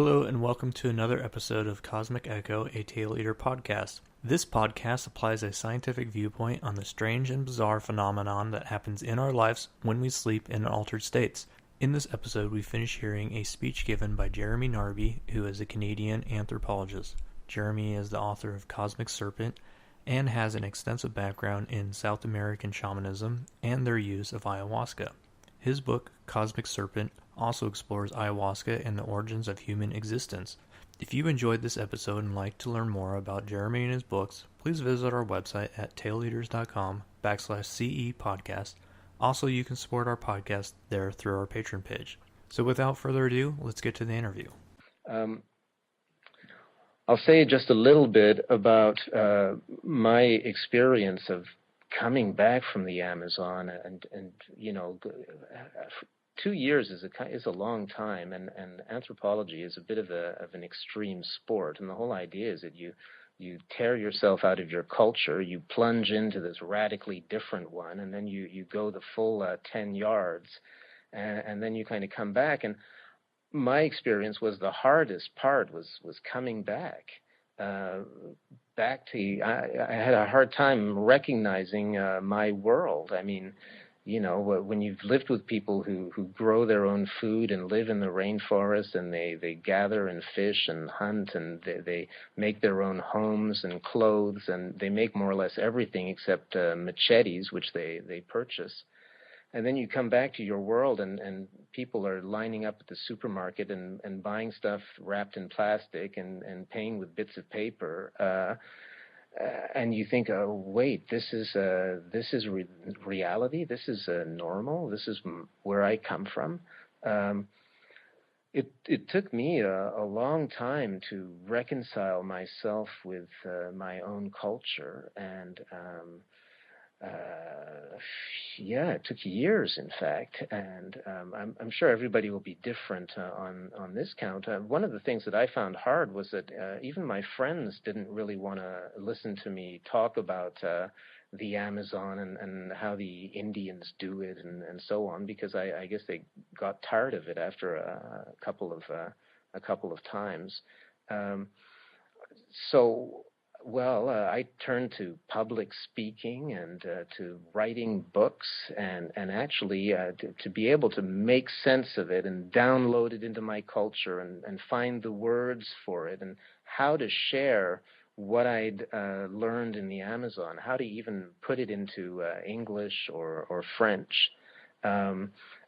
Hello and welcome to another episode of Cosmic Echo, a Tail Eater podcast. This podcast applies a scientific viewpoint on the strange and bizarre phenomenon that happens in our lives when we sleep in altered states. In this episode, we finish hearing a speech given by Jeremy Narby, who is a Canadian anthropologist. Jeremy is the author of Cosmic Serpent and has an extensive background in South American shamanism and their use of ayahuasca. His book, Cosmic Serpent, also explores ayahuasca and the origins of human existence. If you enjoyed this episode and like to learn more about Jeremy and his books, please visit our website at taileaters.com/CE podcast. Also, you can support our podcast there through our Patreon page. So without further ado, let's get to the interview. I'll say just a little bit about my experience of coming back from the Amazon, and 2 years is a long time, and anthropology is a bit of an extreme sport, and the whole idea is that you tear yourself out of your culture, you plunge into this radically different one, and then you go the full 10 yards, and then you kind of come back. And my experience was the hardest part was coming back. I had a hard time recognizing my world. I mean, when you've lived with people who grow their own food and live in the rainforest, and they gather and fish and hunt, and they make their own homes and clothes, and they make more or less everything except machetes, which they purchase. And then you come back to your world, and people are lining up at the supermarket and buying stuff wrapped in plastic and paying with bits of paper. And you think, oh, wait, this is reality? This is normal? This is where I come from? It took me a long time to reconcile myself with my own culture, and it took years, in fact, and I'm sure everybody will be different on this count. One of the things that I found hard was that even my friends didn't really want to listen to me talk about the Amazon and how the Indians do it and so on, because I guess they got tired of it after a couple of times. I turned to public speaking and to writing books, and actually to be able to make sense of it and download it into my culture and find the words for it, and how to share what I'd learned in the Amazon, how to even put it into English or French.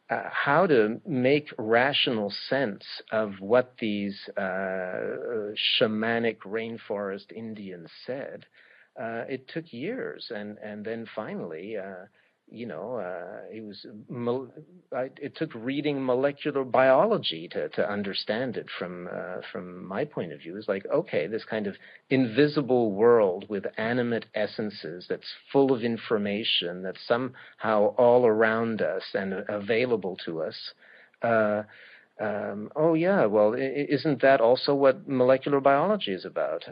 How to make rational sense of what these shamanic rainforest Indians said. It took years, and then finally, it took reading molecular biology to understand it from my point of view. It's like, okay, this kind of invisible world with animate essences that's full of information that's somehow all around us and available to us. Isn't that also what molecular biology is about?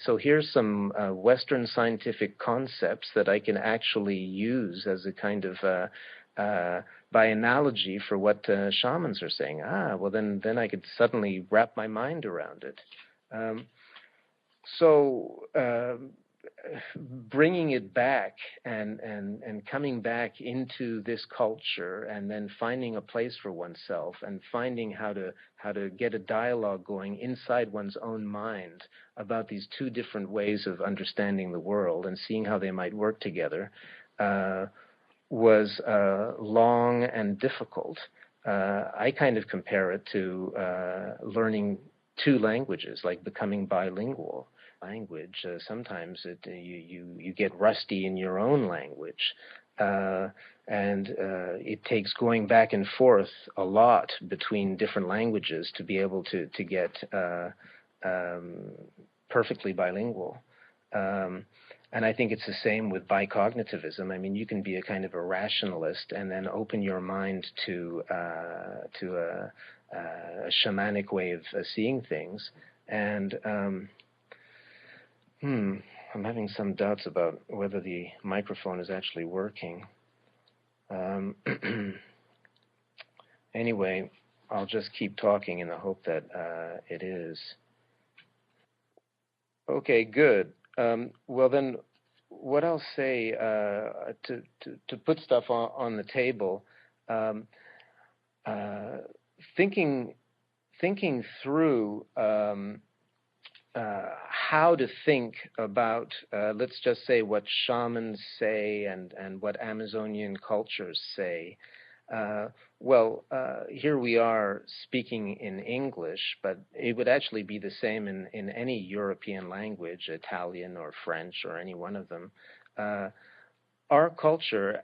So here's some Western scientific concepts that I can actually use as a kind of, by analogy, for what shamans are saying. Then I could suddenly wrap my mind around it. Bringing it back and coming back into this culture, and then finding a place for oneself, and finding how to get a dialogue going inside one's own mind about these two different ways of understanding the world and seeing how they might work together was long and difficult. I kind of compare it to learning two languages, like becoming bilingual. Language, sometimes you get rusty in your own language, and it takes going back and forth a lot between different languages to be able to get perfectly bilingual. And I think it's the same with bicognitivism. I mean, you can be a kind of a rationalist and then open your mind to a shamanic way of seeing things. And I'm having some doubts about whether the microphone is actually working. Anyway, I'll just keep talking in the hope that it is. Okay, good. Well, then, what I'll say to put stuff on the table, thinking through how to think about, let's just say, what shamans say and what Amazonian cultures say. Here we are speaking in English, but it would actually be the same in any European language, Italian or French or any one of them. Our culture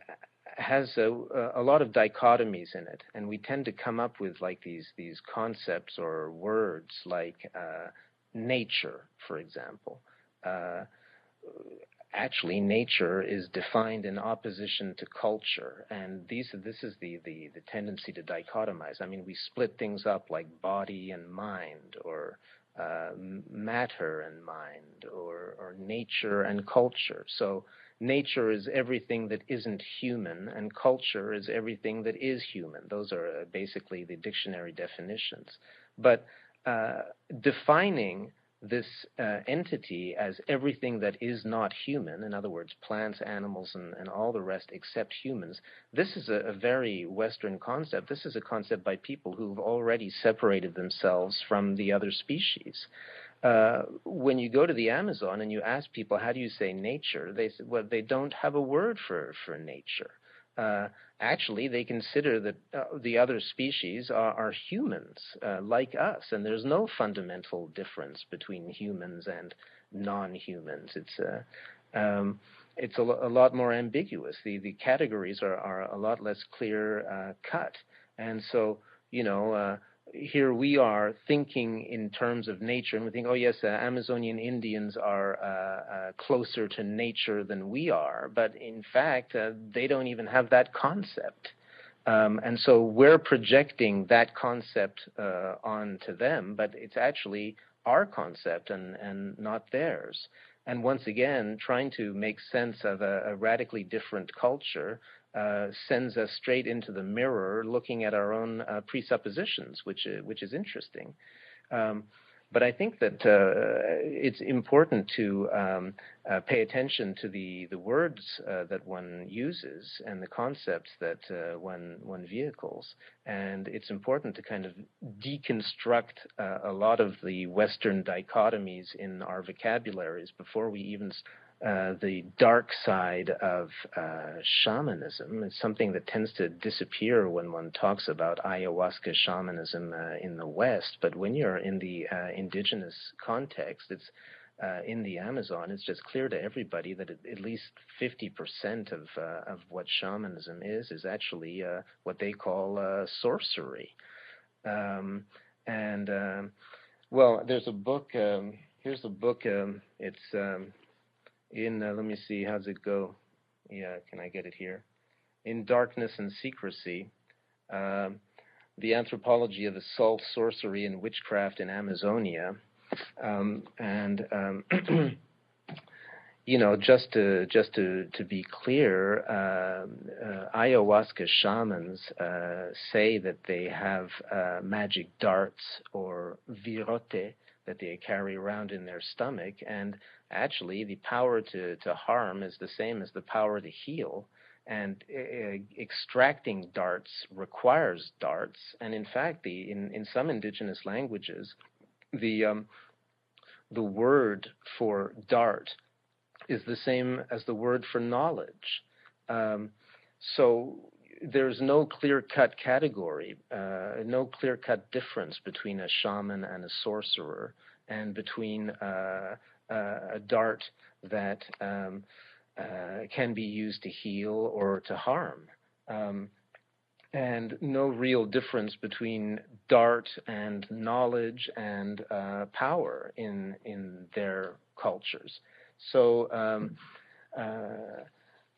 has a lot of dichotomies in it, and we tend to come up with like these concepts or words like nature, for example. Actually, nature is defined in opposition to culture, and this is the tendency to dichotomize. I mean, we split things up like body and mind, or matter and mind, or nature and culture. So nature is everything that isn't human, and culture is everything that is human. Those are basically the dictionary definitions. But defining this entity as everything that is not human, in other words, plants, animals, and all the rest except humans, this is a very Western concept. This is a concept by people who've already separated themselves from the other species. When you go to the Amazon and you ask people, how do you say nature? They say, well, they don't have a word for nature. Actually, they consider that the other species are humans like us, and there's no fundamental difference between humans and non-humans. It's a lot more ambiguous. The categories are a lot less clear cut, and so here we are thinking in terms of nature, and we think, oh yes, Amazonian Indians are closer to nature than we are, but in fact, they don't even have that concept. And so we're projecting that concept onto them, but it's actually our concept and not theirs. And once again, trying to make sense of a radically different culture sends us straight into the mirror, looking at our own presuppositions, which is interesting. But I think that it's important to pay attention to the words that one uses and the concepts that one vehicles. And it's important to kind of deconstruct a lot of the Western dichotomies in our vocabularies before we even the dark side of shamanism. It's something that tends to disappear when one talks about ayahuasca shamanism in the West. But when you're in the indigenous context, it's in the Amazon, it's just clear to everybody that at least 50% of what shamanism is actually what they call sorcery. Well, there's a book. Here's a book. It's let me see, how's it go? Yeah, can I get it here? In Darkness and Secrecy, the Anthropology of Occult Sorcery and Witchcraft in Amazonia. Just to be clear, ayahuasca shamans say that they have magic darts or virote that they carry around in their stomach, and actually the power to harm is the same as the power to heal, and extracting darts requires darts, and in fact in some indigenous languages the word for dart is the same as the word for knowledge. So there's no clear-cut category, no clear-cut difference between a shaman and a sorcerer, and between a dart that can be used to heal or to harm. And no real difference between dart and knowledge and power in their cultures. So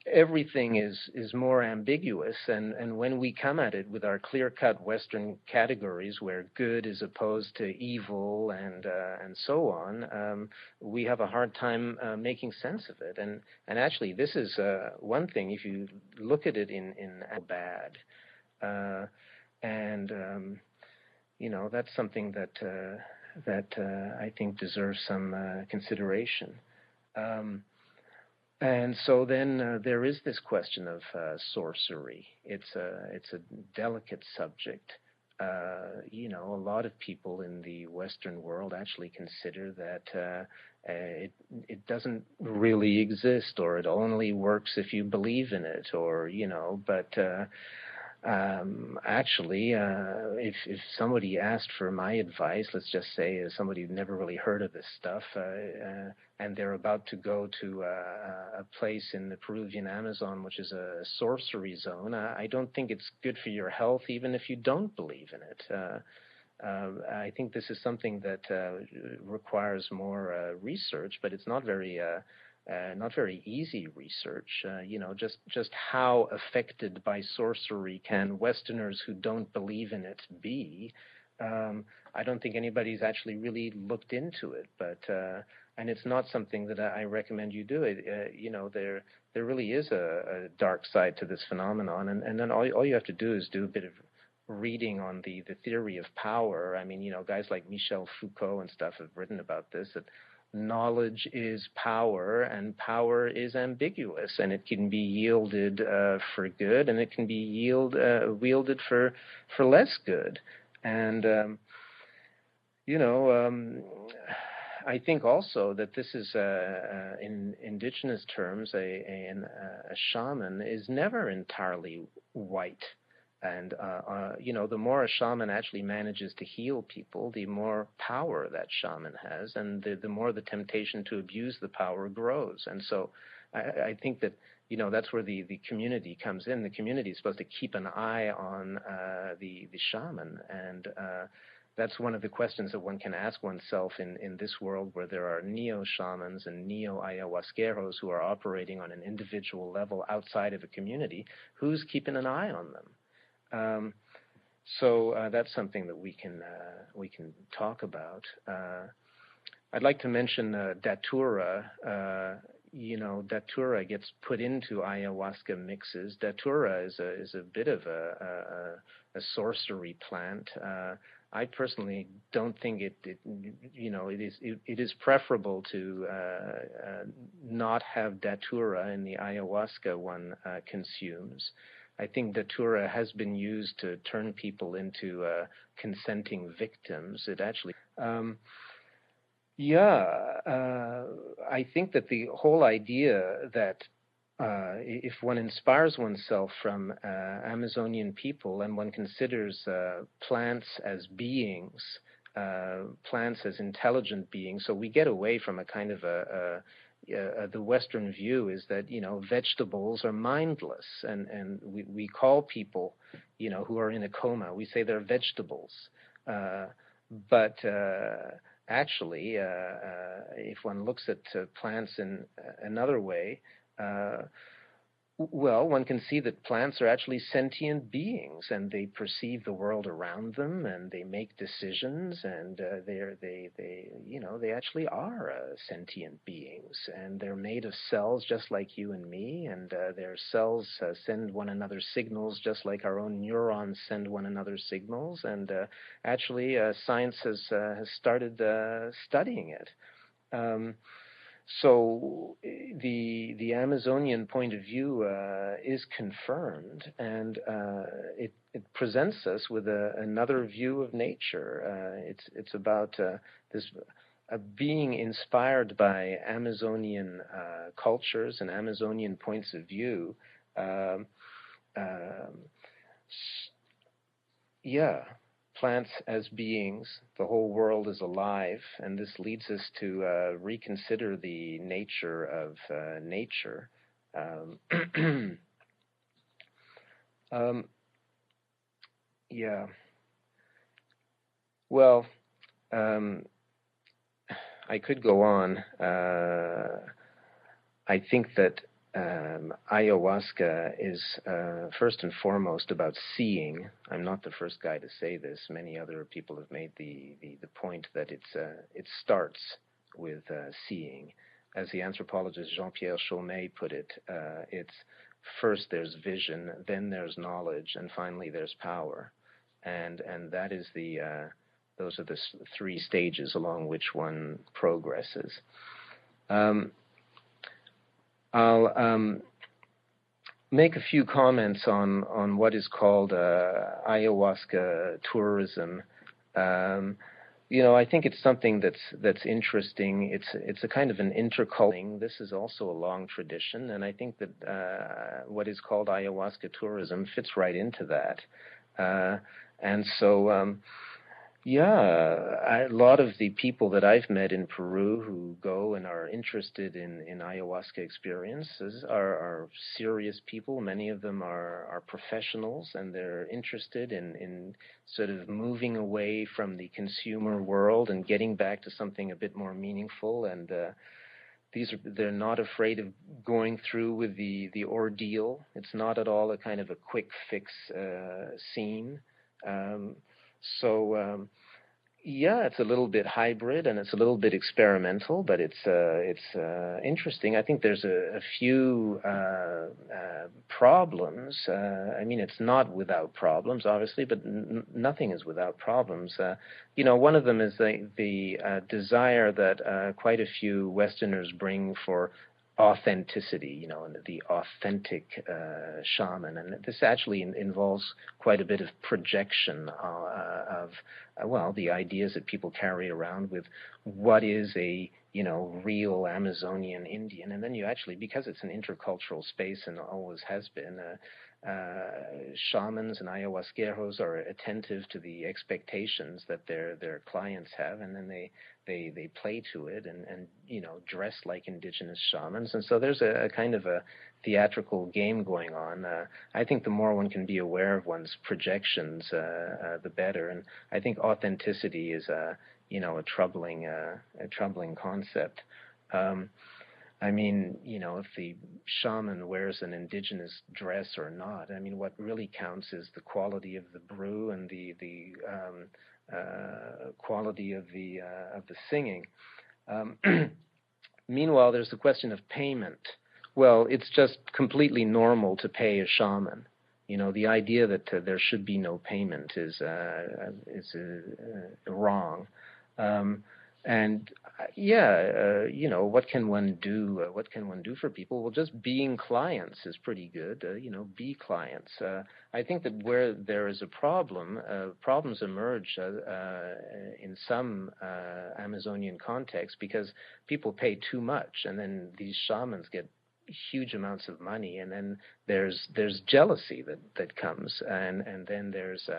everything is more ambiguous, and when we come at it with our clear-cut Western categories where good is opposed to evil and so on, we have a hard time making sense of it. And actually, this is one thing, if you look at it in bad. that's something that I think deserves some consideration. And so then there is this question of sorcery. It's a delicate subject. A lot of people in the Western world actually consider that it doesn't really exist, or it only works if you believe in it, or but actually, if somebody asked for my advice, let's just say somebody who'd never really heard of this stuff, and they're about to go to a place in the Peruvian Amazon, which is a sorcery zone, I don't think it's good for your health, even if you don't believe in it. I think this is something that requires more research, but it's not very easy research. Just how affected by sorcery can Westerners who don't believe in it be? I don't think anybody's actually really looked into it, but and it's not something that I recommend you do. There really is a dark side to this phenomenon, and then all you have to do is do a bit of reading on the theory of power. I mean, guys like Michel Foucault and stuff have written about this, that knowledge is power, and power is ambiguous, and it can be yielded for good, and it can be wielded for less good. And I think also that this is, in indigenous terms, a shaman is never entirely white. And, the more a shaman actually manages to heal people, the more power that shaman has, and the more the temptation to abuse the power grows. And so I think that, that's where the community comes in. The community is supposed to keep an eye on the shaman. And that's one of the questions that one can ask oneself in this world where there are neo-shamans and neo-ayahuasqueros who are operating on an individual level outside of a community. Who's keeping an eye on them? So that's something that we can talk about. I'd like to mention datura. Datura gets put into ayahuasca mixes. Datura is a bit of a sorcery plant. I personally don't think it is preferable to not have datura in the ayahuasca one consumes. I think datura has been used to turn people into consenting victims. It actually, I think that the whole idea that if one inspires oneself from Amazonian people and one considers plants as beings, plants as intelligent beings, so we get away from a kind of the Western view is that, vegetables are mindless, and we call people, who are in a coma, we say they're vegetables. But actually, if one looks at plants in another way, well, one can see that plants are actually sentient beings, and they perceive the world around them, and they make decisions, and they actually are sentient beings, and they're made of cells just like you and me, and their cells send one another signals just like our own neurons send one another signals, and actually science has started studying it. So the Amazonian point of view is confirmed, and it presents us with another view of nature. It's about this being inspired by Amazonian cultures and Amazonian points of view. Plants as beings, the whole world is alive, and this leads us to reconsider the nature of nature. Well, I could go on. I think that ayahuasca is first and foremost about seeing. I'm not the first guy to say this. Many other people have made the point that it starts with seeing. As the anthropologist Jean-Pierre Chaumet put it, it's first there's vision, then there's knowledge, and finally there's power. and that is those are the three stages along which one progresses. I'll make a few comments on what is called ayahuasca tourism. I think it's something that's interesting. It's a kind of an intercultural. This is also a long tradition, and I think that what is called ayahuasca tourism fits right into that. And so, a lot of the people that I've met in Peru who go and are interested in ayahuasca experiences are serious people. Many of them are professionals, and they're interested in sort of moving away from the consumer world and getting back to something a bit more meaningful. And they're not afraid of going through with the ordeal. It's not at all a kind of a quick fix scene. It's a little bit hybrid and it's a little bit experimental, but it's interesting. I think there's a few problems. It's not without problems, obviously, but nothing is without problems. One of them is the desire that quite a few Westerners bring for authenticity, and the authentic shaman. And this actually involves quite a bit of projection of the ideas that people carry around with what is a real Amazonian Indian. And then you actually, because it's an intercultural space and always has been, shamans and ayahuasqueros are attentive to the expectations that their clients have, and then they play to it and dress like indigenous shamans. And so there's a kind of a theatrical game going on. I think the more one can be aware of one's projections, the better. And I think authenticity is a troubling concept. If the shaman wears an indigenous dress or not, what really counts is the quality of the brew and the quality of the singing. Meanwhile, there's the question of payment. Well, it's just completely normal to pay a shaman. The idea that there should be no payment is wrong. What can one do? What can one do for people? Well, just being clients is pretty good. Be clients. I think that where there is a problem, problems emerge in some Amazonian contexts because people pay too much, and then these shamans get huge amounts of money, and then there's jealousy that comes, and then there's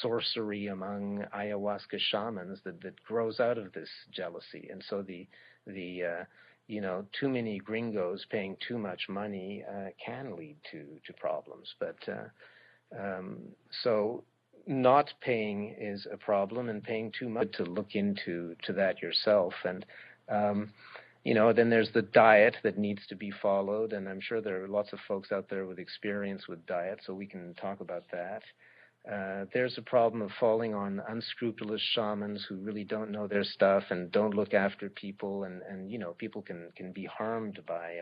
sorcery among ayahuasca shamans that grows out of this jealousy. And so the too many gringos paying too much money can lead to problems. But so not paying is a problem, and paying too much, to look into that yourself. And then there's the diet that needs to be followed, and I'm sure there are lots of folks out there with experience with diet, so we can talk about that. There's a problem of falling on unscrupulous shamans who really don't know their stuff and don't look after people, and people can be harmed by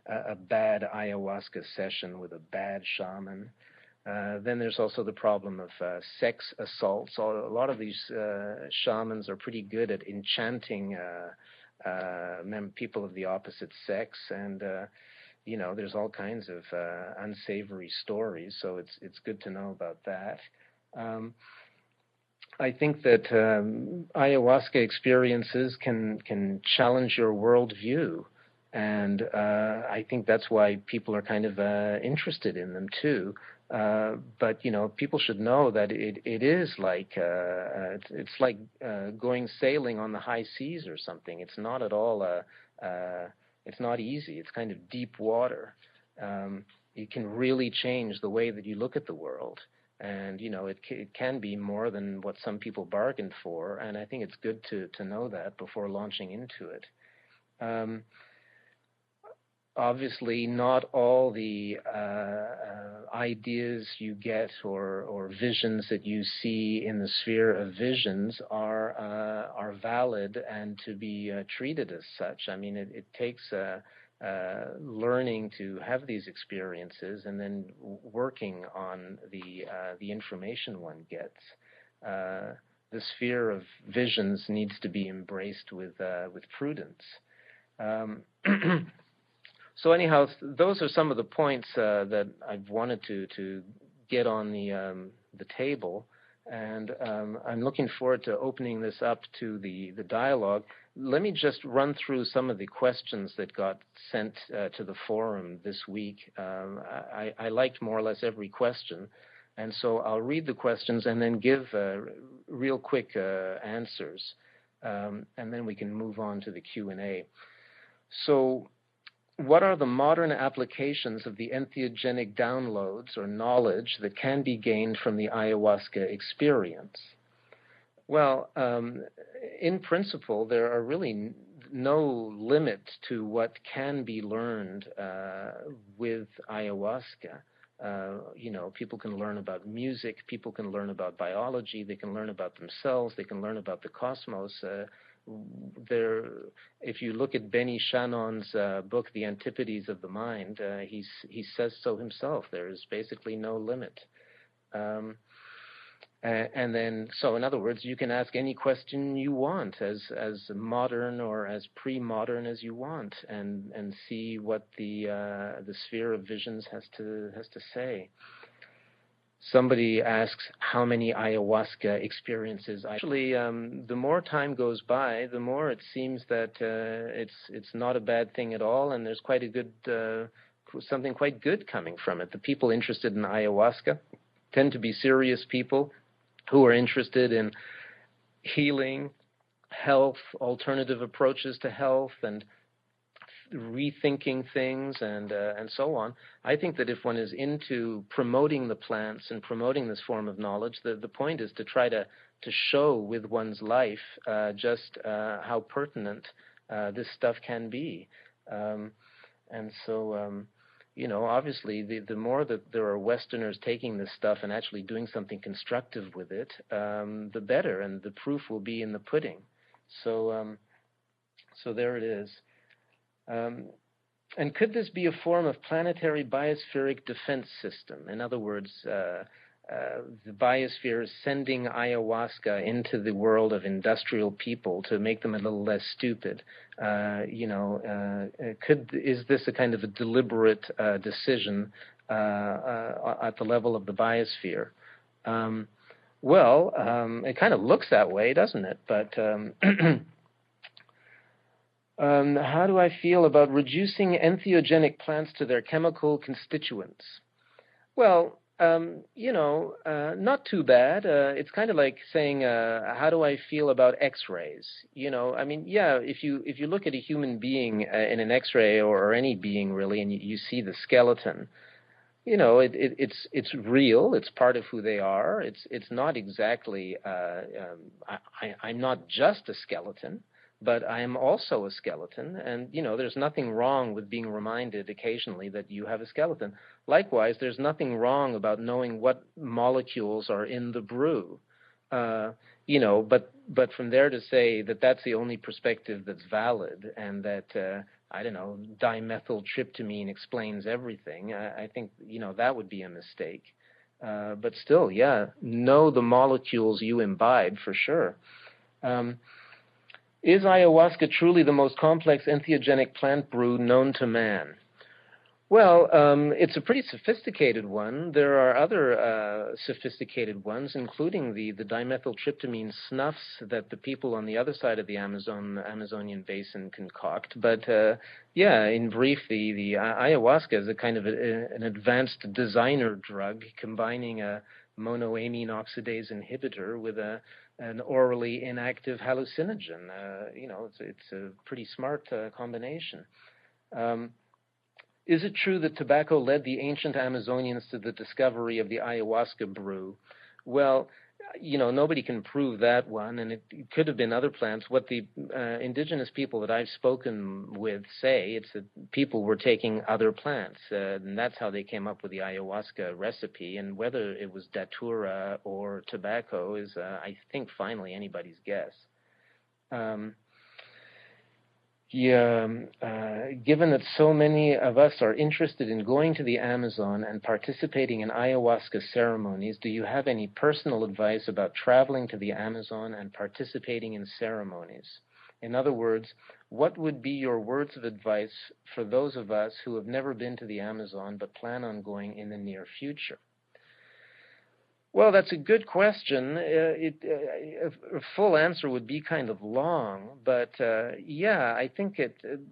a bad ayahuasca session with a bad shaman. Then there's also the problem of sex assault. So a lot of these shamans are pretty good at enchanting people of the opposite sex, and there's all kinds of unsavory stories. So it's good to know about that. I think that ayahuasca experiences can challenge your worldview, and I think that's why people are kind of interested in them too. But people should know that it is like it's like going sailing on the high seas or something. It's not at all it's not easy. It's kind of deep water. It can really change the way that you look at the world, and it can be more than what some people bargained for. And I think it's good to know that before launching into it. Obviously, not all the ideas you get or visions that you see in the sphere of visions are valid and to be treated as such. It takes learning to have these experiences and then working on the information one gets. The sphere of visions needs to be embraced with prudence. So anyhow, those are some of the points that I've wanted to get on the table, and I'm looking forward to opening this up to the dialogue. Let me just run through some of the questions that got sent to the forum this week. I liked more or less every question, and so I'll read the questions and then give real quick answers, and then we can move on to the Q&A. So, what are the modern applications of the entheogenic downloads or knowledge that can be gained from the ayahuasca experience? Well, in principle, there are really no limit to what can be learned with ayahuasca. People can learn about music, people can learn about biology, they can learn about themselves, they can learn about the cosmos. If you look at Benny Shannon's book, The Antipodes of the Mind, he says so himself. There is basically no limit. And then, so in other words, you can ask any question you want, as modern or as pre-modern as you want, and see what the sphere of visions has to say. Somebody asks how many ayahuasca experiences. Actually, the more time goes by, the more it seems that it's not a bad thing at all, and there's quite a good something quite good coming from it. The people interested in ayahuasca tend to be serious people who are interested in healing, health, alternative approaches to health, and rethinking things and so on. I think that if one is into promoting the plants and promoting this form of knowledge, the point is to try to show with one's life just how pertinent this stuff can be. And so, obviously, the more that there are Westerners taking this stuff and actually doing something constructive with it, the better, and the proof will be in the pudding. So there it is. And could this be a form of planetary biospheric defense system? In other words, the biosphere is sending ayahuasca into the world of industrial people to make them a little less stupid. Is this a kind of a deliberate decision at the level of the biosphere? It kind of looks that way, doesn't it? But how do I feel about reducing entheogenic plants to their chemical constituents? Well, not too bad. It's kind of like saying, how do I feel about X-rays? If you look at a human being in an X-ray or any being really, and you see the skeleton, it's real. It's part of who they are. It's not exactly. I'm not just a skeleton, but I am also a skeleton, and, there's nothing wrong with being reminded occasionally that you have a skeleton. Likewise, there's nothing wrong about knowing what molecules are in the brew, but from there to say that that's the only perspective that's valid and that, dimethyltryptamine explains everything, I think, that would be a mistake. But still, know the molecules you imbibe for sure. Is ayahuasca truly the most complex entheogenic plant brew known to man? Well, it's a pretty sophisticated one. There are other sophisticated ones, including the dimethyltryptamine snuffs that the people on the other side of the Amazonian basin concoct. But in brief, the ayahuasca is a kind of an advanced designer drug combining a monoamine oxidase inhibitor with an orally inactive hallucinogen. It's a pretty smart combination. Is it true that tobacco led the ancient Amazonians to the discovery of the ayahuasca brew? Well, nobody can prove that one, and it could have been other plants. What the indigenous people that I've spoken with say, it's that people were taking other plants, and that's how they came up with the ayahuasca recipe. And whether it was datura or tobacco is, I think, finally anybody's guess. Yeah, given that so many of us are interested in going to the Amazon and participating in ayahuasca ceremonies, do you have any personal advice about traveling to the Amazon and participating in ceremonies? In other words, what would be your words of advice for those of us who have never been to the Amazon but plan on going in the near future? Well, that's a good question. A full answer would be kind of long, but yeah, I think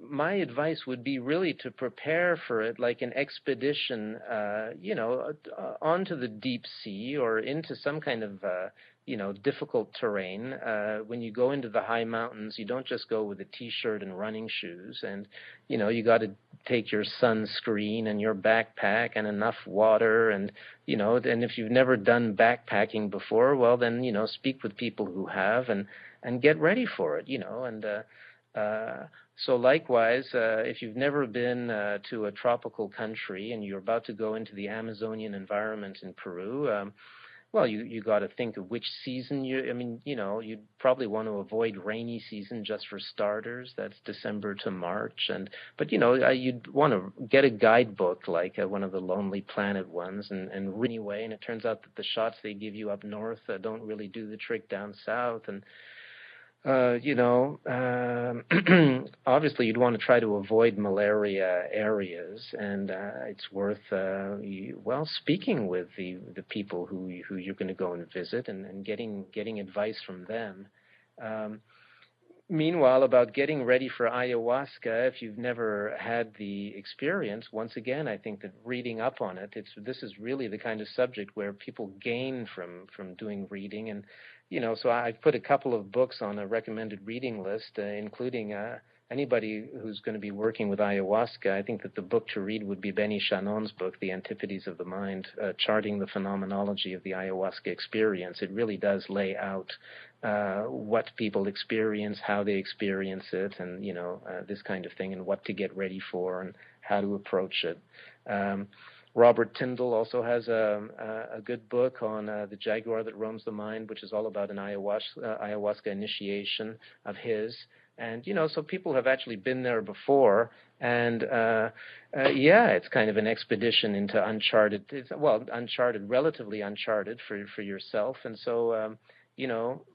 my advice would be really to prepare for it like an expedition, onto the deep sea or into some kind of difficult terrain. When you go into the high mountains, you don't just go with a t-shirt and running shoes, and you got to take your sunscreen and your backpack and enough water, and and if you've never done backpacking before, well then speak with people who have, and get ready for it, so likewise, if you've never been to a tropical country and you're about to go into the Amazonian environment in Peru, well, you got to think of which season you'd probably want to avoid rainy season just for starters. That's December to March. But you'd want to get a guidebook like one of the Lonely Planet ones and read anyway. And it turns out that the shots they give you up north don't really do the trick down south. And obviously you'd want to try to avoid malaria areas, and it's worth speaking with the people who you're going to go and visit, and getting advice from them. Meanwhile, about getting ready for ayahuasca, if you've never had the experience, once again, I think that reading up on it, this is really the kind of subject where people gain from doing reading. And so I've put a couple of books on a recommended reading list, including anybody who's going to be working with ayahuasca. I think that the book to read would be Benny Shannon's book, The Antipodes of the Mind, charting the phenomenology of the ayahuasca experience. It really does lay out what people experience, how they experience it, and this kind of thing, and what to get ready for, and how to approach it. Robert Tyndall also has a good book on the jaguar that roams the mind, which is all about an ayahuasca initiation of his. And so people have actually been there before, and it's kind of an expedition into uncharted. Relatively uncharted for yourself, and so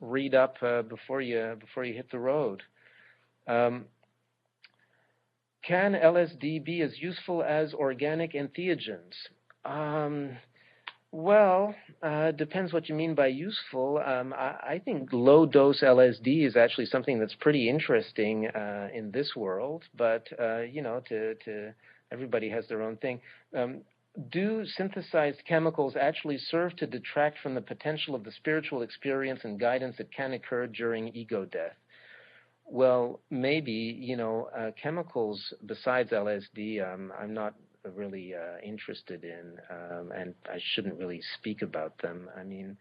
read up before you hit the road. Can LSD be as useful as organic entheogens? Depends what you mean by useful. I think low-dose LSD is actually something that's pretty interesting in this world, but to everybody has their own thing. Do synthesized chemicals actually serve to detract from the potential of the spiritual experience and guidance that can occur during ego death? Well, maybe, chemicals besides LSD, I'm not really interested in, and I shouldn't really speak about them. I mean,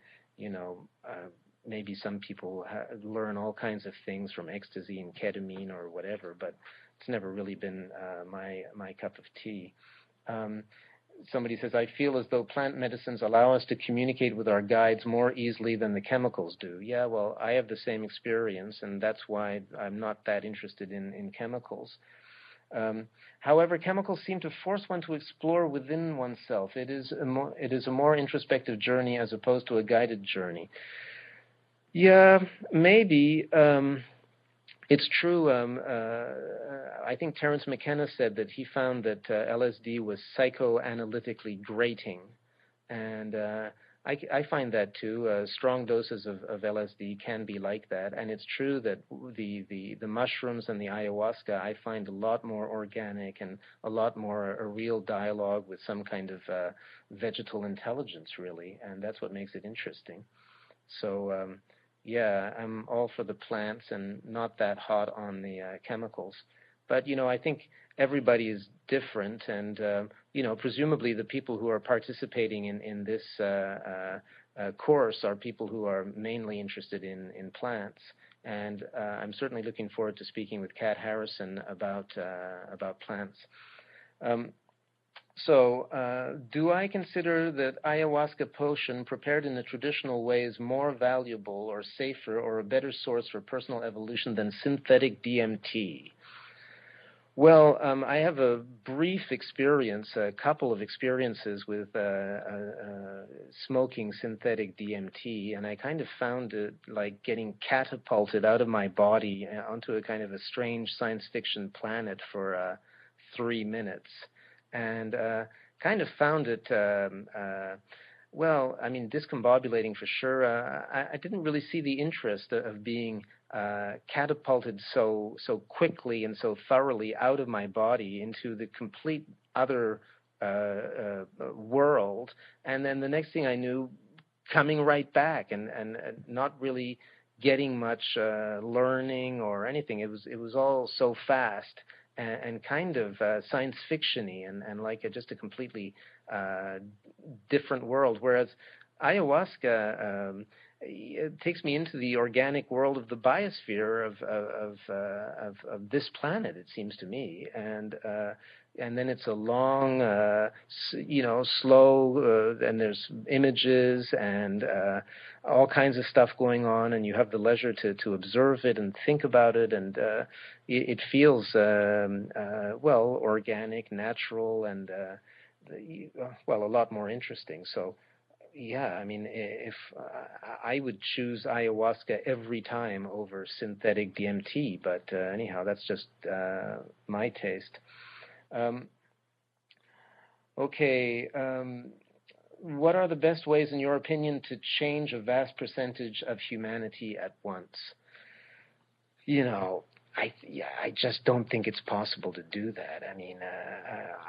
maybe some people learn all kinds of things from ecstasy and ketamine or whatever, but it's never really been my cup of tea. Somebody says, I feel as though plant medicines allow us to communicate with our guides more easily than the chemicals do. Yeah, well, I have the same experience, and that's why I'm not that interested in chemicals. However, chemicals seem to force one to explore within oneself. It is a more introspective journey as opposed to a guided journey. Yeah, maybe. It's true. I think Terence McKenna said that he found that LSD was psychoanalytically grating, and I find that too. Strong doses of LSD can be like that, and it's true that the mushrooms and the ayahuasca I find a lot more organic and a lot more a real dialogue with some kind of vegetal intelligence, really, and that's what makes it interesting. So. Yeah, I'm all for the plants and not that hot on the chemicals. But, I think everybody is different, and, presumably the people who are participating in this course are people who are mainly interested in plants. And I'm certainly looking forward to speaking with Kat Harrison about plants. So, do I consider that ayahuasca potion prepared in the traditional way is more valuable or safer or a better source for personal evolution than synthetic DMT? Well, I have a brief experience, a couple of experiences with smoking synthetic DMT, and I kind of found it like getting catapulted out of my body onto a kind of a strange science fiction planet for 3 minutes, and kind of found it. Well, I mean, discombobulating for sure. I didn't really see the interest of being catapulted so quickly and so thoroughly out of my body into the complete other world, and then the next thing I knew, coming right back and not really getting much learning or anything. It was all so fast and kind of science fiction-y and like just a completely different world. Whereas ayahuasca it takes me into the organic world of the biosphere of this planet, it seems to me, and then it's a long, slow, and there's images and all kinds of stuff going on, and you have the leisure to observe it and think about it, and it feels well, organic, natural, and well, a lot more interesting. So yeah, I mean, if I would choose ayahuasca every time over synthetic DMT, but anyhow, that's just my taste. Okay, what are the best ways, in your opinion, to change a vast percentage of humanity at once? You know, I just don't think it's possible to do that. I mean,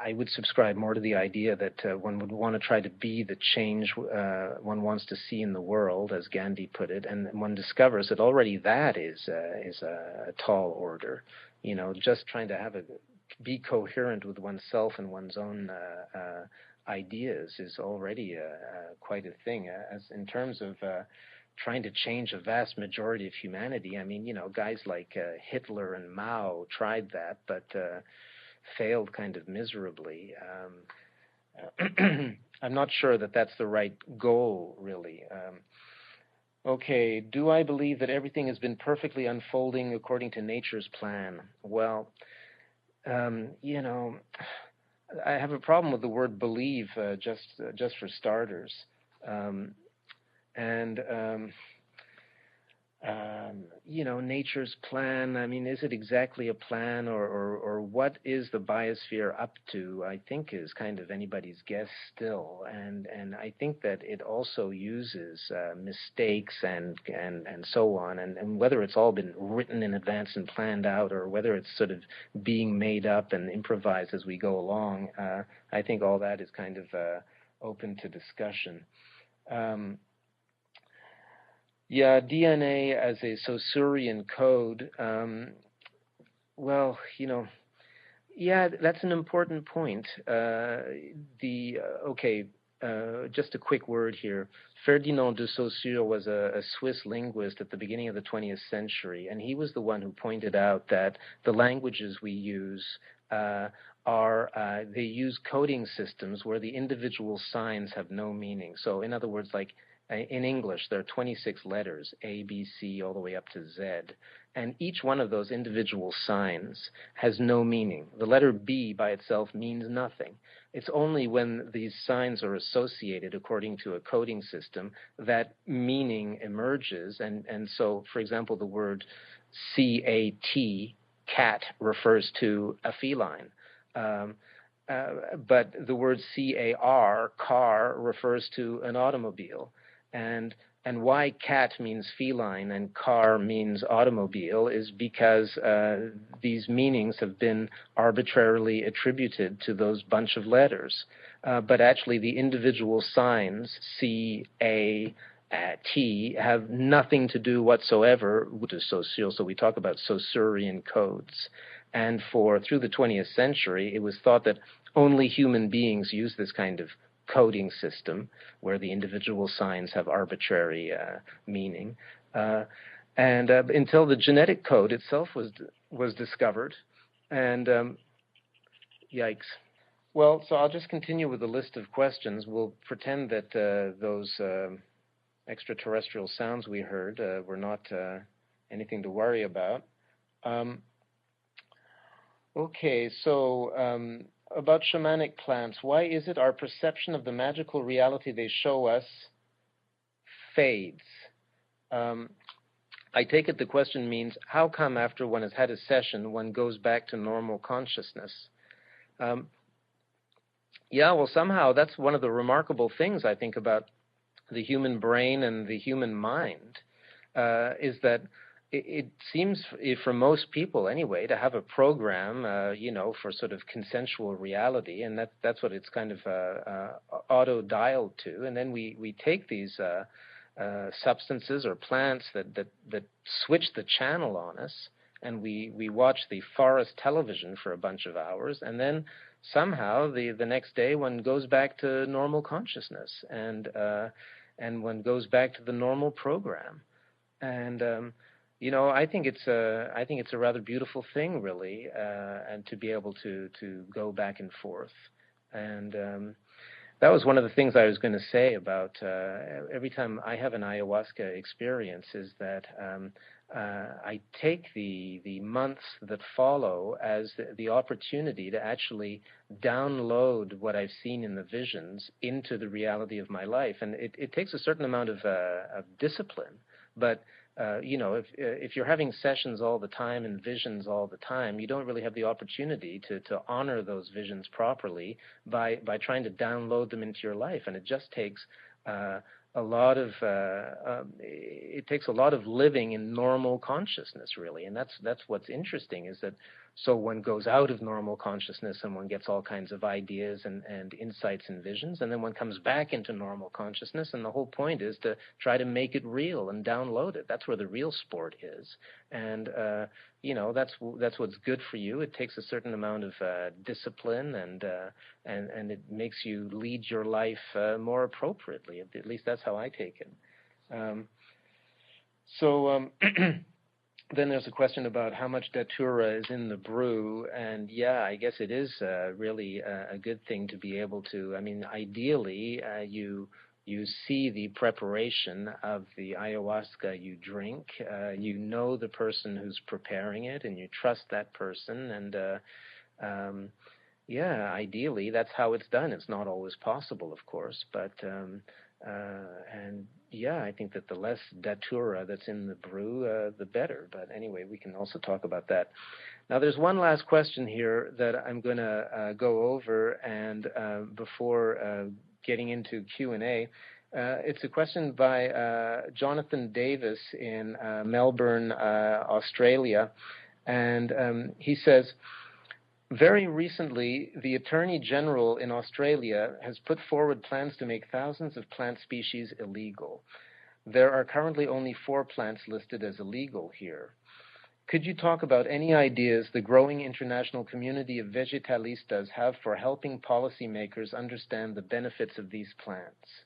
I would subscribe more to the idea that one would want to try to be the change one wants to see in the world, as Gandhi put it, and one discovers that already that is a tall order. You know, just trying to be coherent with oneself and one's own ideas is already quite a thing. As in terms of trying to change a vast majority of humanity, I mean, you know, guys like Hitler and Mao tried that, but failed kind of miserably. I'm not sure that that's the right goal, really. Okay, do I believe that everything has been perfectly unfolding according to nature's plan? Well, you know, I have a problem with the word believe, just for starters. You know, nature's plan, I mean, is it exactly a plan, or what is the biosphere up to, I think is kind of anybody's guess still. And I think that it also uses mistakes and so on, and whether it's all been written in advance and planned out, or whether it's sort of being made up and improvised as we go along, I think all that is kind of open to discussion. Yeah, DNA as a Saussurean code. Well, you know, yeah, that's an important point. Just a quick word here. Ferdinand de Saussure was a Swiss linguist at the beginning of the 20th century, and he was the one who pointed out that the languages we use they use coding systems where the individual signs have no meaning. So, in other words, like in English, there are 26 letters, A, B, C, all the way up to Z. And each one of those individual signs has no meaning. The letter B by itself means nothing. It's only when these signs are associated according to a coding system that meaning emerges. And so, for example, the word C-A-T, cat, refers to a feline. But the word C-A-R, car, refers to an automobile. And why cat means feline and car means automobile is because these meanings have been arbitrarily attributed to those bunch of letters. But actually the individual signs, C, A, T, have nothing to do whatsoever with the Saussure. So we talk about Saussurean codes. And through the 20th century, it was thought that only human beings use this kind of coding system where the individual signs have arbitrary meaning. And until the genetic code itself was discovered. And yikes. Well, so I'll just continue with the list of questions. We'll pretend that those extraterrestrial sounds we heard were not anything to worry about. Okay, so about shamanic plants, why is it our perception of the magical reality they show us fades? I take it the question means, how come after one has had a session, one goes back to normal consciousness? Yeah, well, somehow that's one of the remarkable things I think about the human brain and the human mind, is that it seems, for most people anyway, to have a program, for sort of consensual reality, and that's what it's kind of auto-dialed to. And then we take these substances or plants that switch the channel on us, and we watch the forest television for a bunch of hours, and then somehow the next day one goes back to normal consciousness, and one goes back to the normal program. And I think it's a rather beautiful thing, really, and to be able to go back and forth. And that was one of the things I was going to say about every time I have an ayahuasca experience, is that I take the months that follow as the opportunity to actually download what I've seen in the visions into the reality of my life. And it takes a certain amount of discipline, but if you're having sessions all the time and visions all the time, you don't really have the opportunity to honor those visions properly by trying to download them into your life. And it just takes a lot of living in normal consciousness, really. And that's what's interesting, is that so one goes out of normal consciousness and one gets all kinds of ideas and insights and visions, and then one comes back into normal consciousness, and the whole point is to try to make it real and download it. That's where the real sport is. And that's what's good for you. It takes a certain amount of discipline, and it makes you lead your life more appropriately. At least that's how I take it. Then there's a question about how much datura is in the brew, and yeah, I guess it is really a good thing to be able to. I mean, ideally, you see the preparation of the ayahuasca you drink. You know the person who's preparing it, and you trust that person. And yeah, ideally, that's how it's done. It's not always possible, of course, but and yeah, I think that the less datura that's in the brew, the better. But anyway, we can also talk about that. Now, there's one last question here that I'm going to go over, and before getting into Q&A, it's a question by Jonathan Davis in Melbourne, Australia, and he says, very recently, the Attorney General in Australia has put forward plans to make thousands of plant species illegal. There are currently only 4 plants listed as illegal here. Could you talk about any ideas the growing international community of vegetalistas have for helping policymakers understand the benefits of these plants?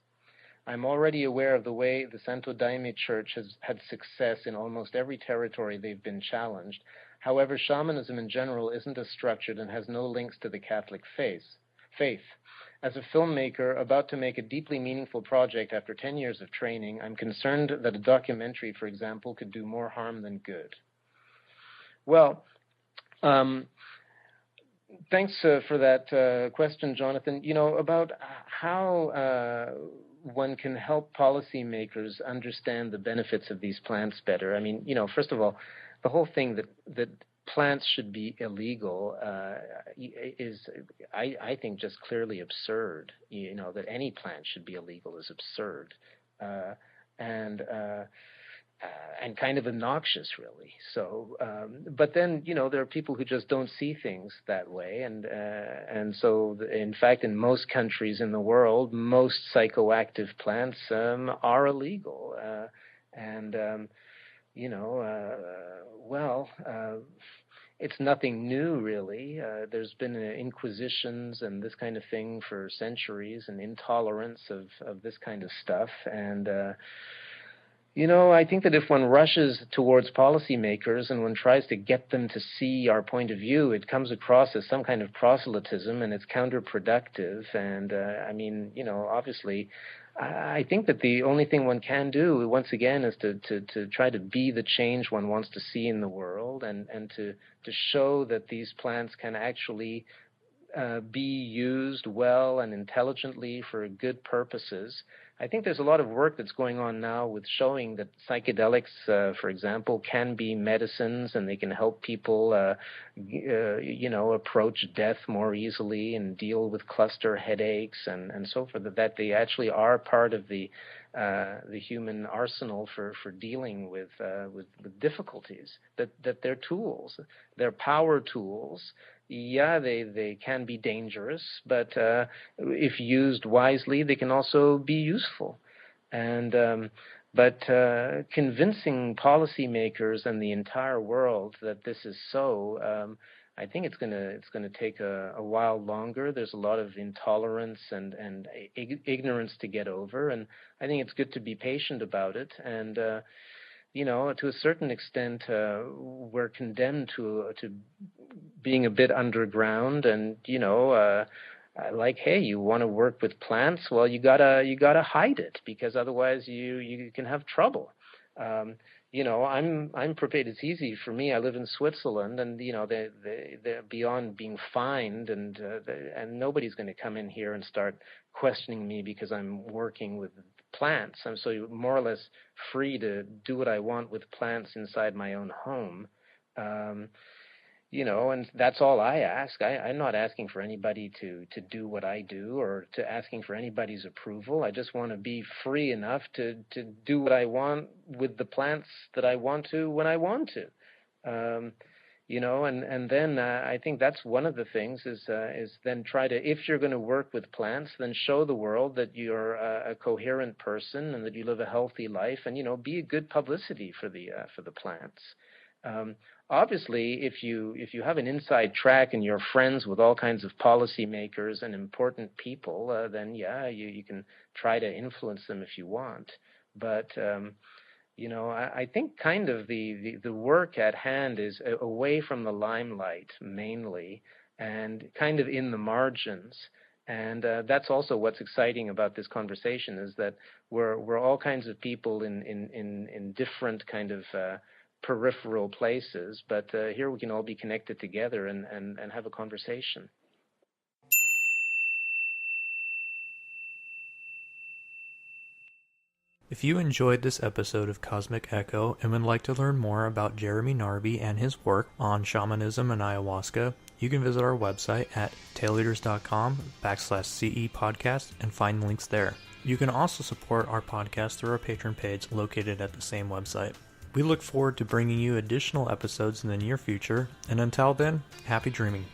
I'm already aware of the way the Santo Daime Church has had success in almost every territory they've been challenged. However, shamanism in general isn't as structured and has no links to the Catholic faith. As a filmmaker about to make a deeply meaningful project after 10 years of training, I'm concerned that a documentary, for example, could do more harm than good. Well, thanks for that question, Jonathan. About how one can help policymakers understand the benefits of these plants better. I mean, first of all, the whole thing that plants should be illegal is, I think, just clearly absurd. That any plant should be illegal is absurd, and kind of obnoxious, really. So, but then there are people who just don't see things that way, and so in fact, in most countries in the world, most psychoactive plants are illegal, it's nothing new, really. There's been inquisitions and this kind of thing for centuries, and intolerance of this kind of stuff. And, I think that if one rushes towards policymakers and one tries to get them to see our point of view, it comes across as some kind of proselytism, and it's counterproductive. And obviously, I think that the only thing one can do, once again, is to try to be the change one wants to see in the world, and to show that these plants can actually be used well and intelligently for good purposes. I think there's a lot of work that's going on now with showing that psychedelics, for example, can be medicines, and they can help people, approach death more easily and deal with cluster headaches and so forth. That they actually are part of the human arsenal for dealing with difficulties. That they're tools, they're power tools. Yeah, they can be dangerous, but if used wisely, they can also be useful. And but convincing policymakers and the entire world that this is so, I think it's gonna take a while longer. There's a lot of intolerance and ignorance to get over, and I think it's good to be patient about it. And to a certain extent, we're condemned to being a bit underground, and like, hey, you want to work with plants? Well, you gotta hide it, because otherwise you can have trouble. I'm prepared. It's easy for me. I live in Switzerland, and they're beyond being fined, and nobody's going to come in here and start questioning me because I'm working with plants. I'm so more or less free to do what I want with plants inside my own home. And that's all I ask. I'm not asking for anybody to do what I do, or to asking for anybody's approval. I just want to be free enough to do what I want with the plants that I want to when I want to. And then I think that's one of the things is then try to, if you're going to work with plants, then show the world that you're a coherent person and that you live a healthy life, and be a good publicity for the plants. Obviously, if you have an inside track and you're friends with all kinds of policymakers and important people, then yeah, you can try to influence them if you want. But I think kind of the work at hand is away from the limelight mainly, and kind of in the margins. And that's also what's exciting about this conversation, is that we're all kinds of people in different kind of peripheral places, but here we can all be connected together and have a conversation. If you enjoyed this episode of Cosmic Echo and would like to learn more about Jeremy Narby and his work on shamanism and ayahuasca, you can visit our website at taileaters.com/CE podcast and find links there. You can also support our podcast through our Patreon page located at the same website. We look forward to bringing you additional episodes in the near future, and until then, happy dreaming.